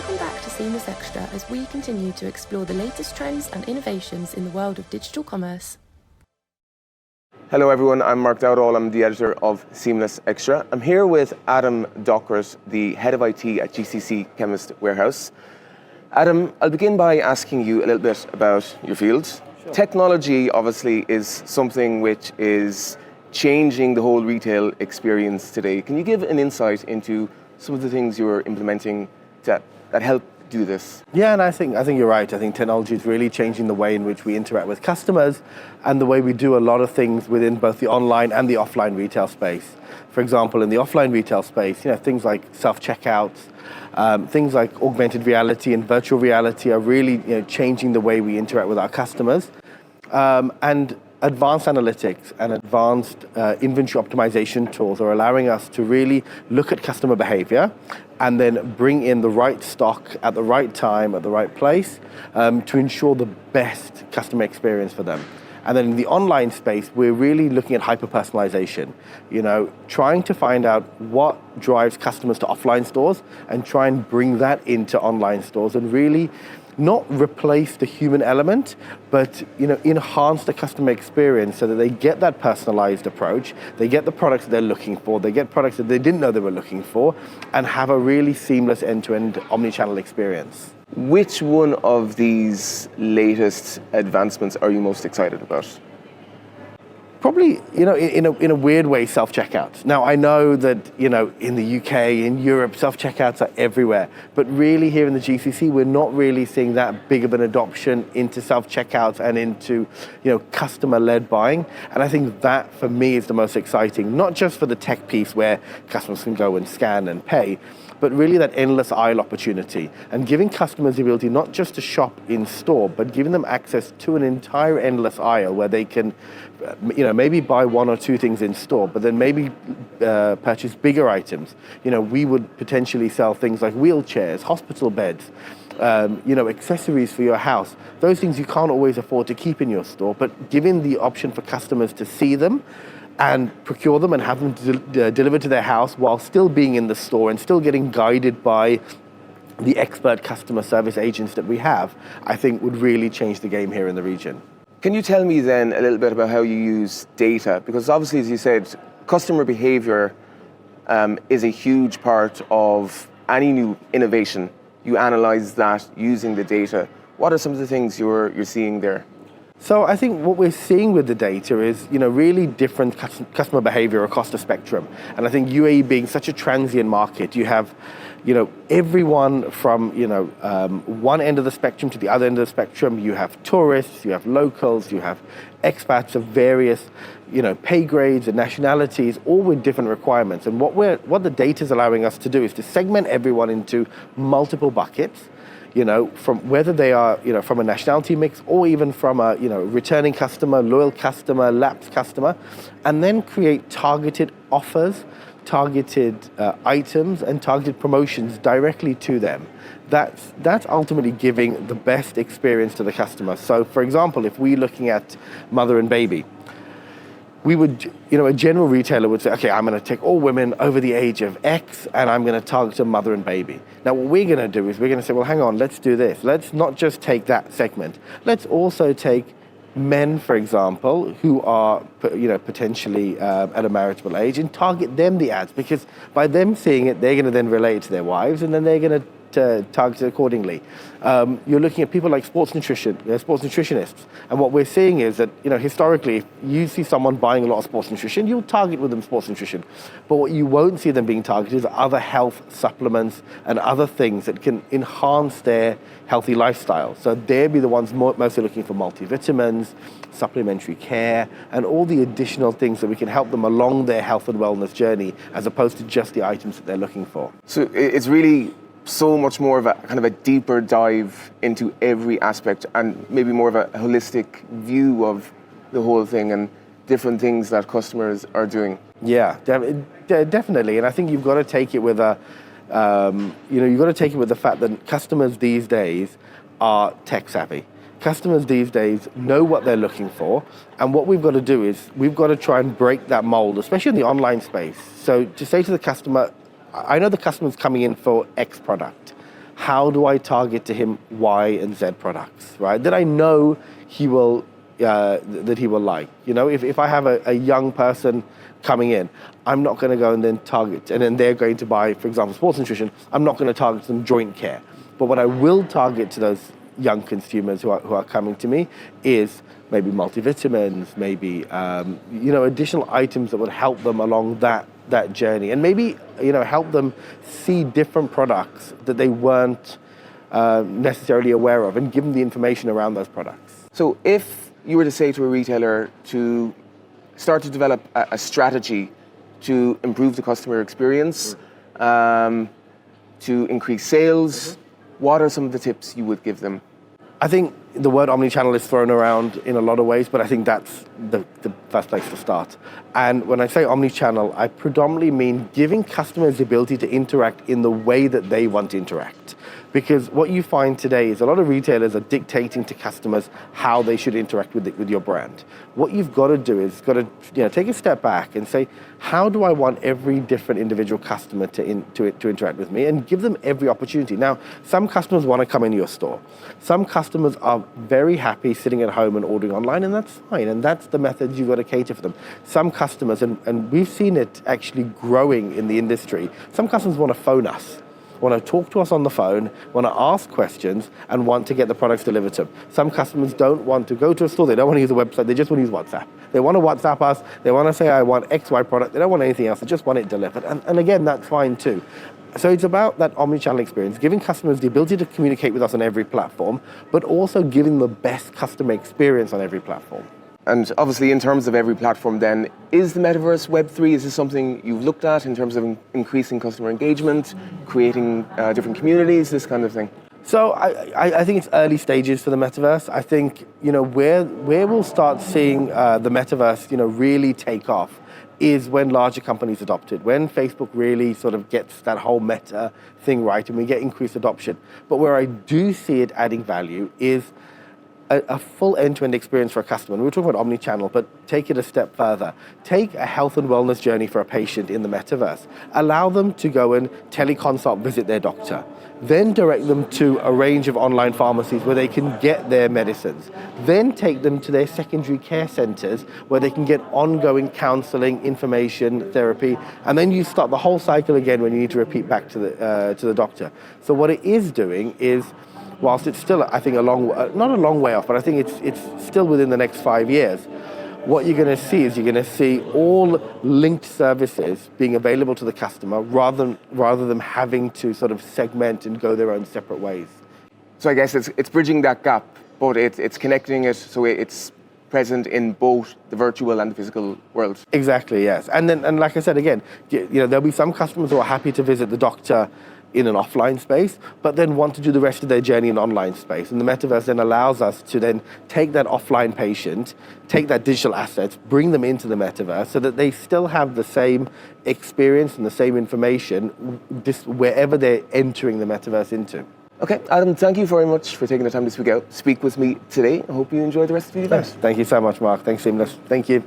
Welcome back to Seamless Xtra as we continue to explore the latest trends and innovations in the world of digital commerce. Hello everyone, I'm Mark Dowdall, I'm the editor of Seamless Xtra. I'm here with Adam Docrat, the head of IT at GCC Chemist Warehouse. Adam, I'll begin by asking you a little bit about your field. Sure. Technology obviously is something which is changing the whole retail experience today. Can you give an insight into some of the things you're implementing that help do this? Yeah, and I think you're right. I think technology is really changing the way in which we interact with customers and the way we do a lot of things within both the online and the offline retail space. For example, in the offline retail space, things like self-checkouts, things like augmented reality and virtual reality are really changing the way we interact with our customers. And advanced analytics and advanced inventory optimization tools are allowing us to really look at customer behavior and then bring in the right stock at the right time, at the right place, to ensure the best customer experience for them. And then in the online space, we're really looking at hyper-personalization, trying to find out what drives customers to offline stores and try and bring that into online stores and really not replace the human element, but enhance the customer experience so that they get that personalized approach, they get the products they're looking for, they get products that they didn't know they were looking for, and have a really seamless end-to-end omni-channel experience. Which one of these latest advancements are you most excited about? Probably, in a weird way, self-checkouts. Now, I know that, in the UK, in Europe, self-checkouts are everywhere. But really here in the GCC, we're not really seeing that big of an adoption into self-checkouts and into, customer-led buying. And I think that, for me, is the most exciting, not just for the tech piece where customers can go and scan and pay, but really that endless aisle opportunity and giving customers the ability not just to shop in store, but giving them access to an entire endless aisle where they can, maybe buy one or two things in store, but then maybe purchase bigger items. We would potentially sell things like wheelchairs, hospital beds, accessories for your house. Those things you can't always afford to keep in your store, but giving the option for customers to see them and procure them and have them delivered to their house while still being in the store and still getting guided by the expert customer service agents that we have, I think would really change the game here in the region. Can you tell me then a little bit about how you use data? Because obviously, as you said, customer behavior is a huge part of any new innovation. You analyze that using the data. What are some of the things you're seeing there? So I think what we're seeing with the data is, really different customer behavior across the spectrum. And I think UAE being such a transient market, you have, everyone from, one end of the spectrum to the other end of the spectrum. You have tourists, you have locals, you have expats of various, pay grades and nationalities, all with different requirements. And what the data is allowing us to do is to segment everyone into multiple buckets. From whether they are, from a nationality mix or even from a, returning customer, loyal customer, lapsed customer, and then create targeted offers, targeted items, and targeted promotions directly to them. That's ultimately giving the best experience to the customer. So, for example, if we're looking at mother and baby, we would, a general retailer would say, okay, I'm going to take all women over the age of X and I'm going to target a mother and baby. Now, what we're going to do is we're going to say, well, hang on, let's do this. Let's not just take that segment. Let's also take men, for example, who are, potentially at a marriageable age and target them the ads, because by them seeing it, they're going to then relate it to their wives and then they're going to target it accordingly. You're looking at people like sports nutritionists, and what we're seeing is that historically, if you see someone buying a lot of sports nutrition, you'll target with them sports nutrition. But what you won't see them being targeted is other health supplements and other things that can enhance their healthy lifestyle. So they'll be the ones mostly looking for multivitamins, supplementary care, and all the additional things that we can help them along their health and wellness journey, as opposed to just the items that they're looking for. So it's really so much more of a kind of a deeper dive into every aspect and maybe more of a holistic view of the whole thing and different things that customers are doing. Yeah, definitely. And I think you've got to take it with you've got to take it with the fact that customers these days are tech savvy. Customers these days know what they're looking for, and what we've got to do is we've got to try and break that mold, especially in the online space. So to say to the customer, I know the customer's coming in for X product. how do I target to him Y and Z products, right? That I know he will that he will like. If I have a young person coming in, I'm not going to go and then target, and then they're going to buy, for example, sports nutrition. I'm not going to target them joint care. But what I will target to those young consumers who are coming to me is maybe multivitamins, maybe additional items that would help them along that journey, and maybe help them see different products that they weren't necessarily aware of, and give them the information around those products. So if you were to say to a retailer to start to develop a strategy to improve the customer experience, to increase sales, what are some of the tips you would give them? I think the word omnichannel is thrown around in a lot of ways, but I think that's the first place to start. And when I say omnichannel, I predominantly mean giving customers the ability to interact in the way that they want to interact. Because what you find today is a lot of retailers are dictating to customers how they should interact with your brand. What you've got to do is take a step back and say, how do I want every different individual customer to interact with me, and give them every opportunity. Now, some customers want to come into your store. Some customers are very happy sitting at home and ordering online, and that's fine. And that's the method you've got to cater for them. Some customers, and we've seen it actually growing in the industry, some customers want to phone us, want to talk to us on the phone, want to ask questions, and want to get the products delivered to them. Some customers don't want to go to a store, they don't want to use a website, they just want to use WhatsApp. They want to WhatsApp us, they want to say, I want XY product, they don't want anything else, they just want it delivered. And again, that's fine too. So it's about that omnichannel experience, giving customers the ability to communicate with us on every platform, but also giving the best customer experience on every platform. And obviously, in terms of every platform then, is the Metaverse Web3, is this something you've looked at in terms of increasing customer engagement, creating different communities, this kind of thing? So I think it's early stages for the Metaverse. I think, where we'll start seeing the Metaverse, really take off is when larger companies adopt it, when Facebook really sort of gets that whole meta thing right and we get increased adoption. But where I do see it adding value is a full end-to-end experience for a customer. And we were talking about omnichannel, but take it a step further. Take a health and wellness journey for a patient in the Metaverse. Allow them to go and teleconsult, visit their doctor. Then direct them to a range of online pharmacies where they can get their medicines. Then take them to their secondary care centers where they can get ongoing counseling, information, therapy. And then you start the whole cycle again when you need to repeat back to the doctor. So what it is doing is, whilst it's still, I think, not a long way off, but I think it's still within the next 5 years, what you're going to see all linked services being available to the customer rather than them having to sort of segment and go their own separate ways. So I guess it's bridging that gap, but it's connecting it so it's present in both the virtual and the physical world. Exactly, yes. And like I said, again, there'll be some customers who are happy to visit the doctor in an offline space, but then want to do the rest of their journey in an online space. And the Metaverse then allows us to then take that offline patient, take that digital assets, bring them into the Metaverse so that they still have the same experience and the same information wherever they're entering the Metaverse into. Okay, Adam, thank you very much for taking the time to speak with me today. I hope you enjoy the rest of the event. Yes, thank you so much, Mark. Thanks, Seamless. Thank you.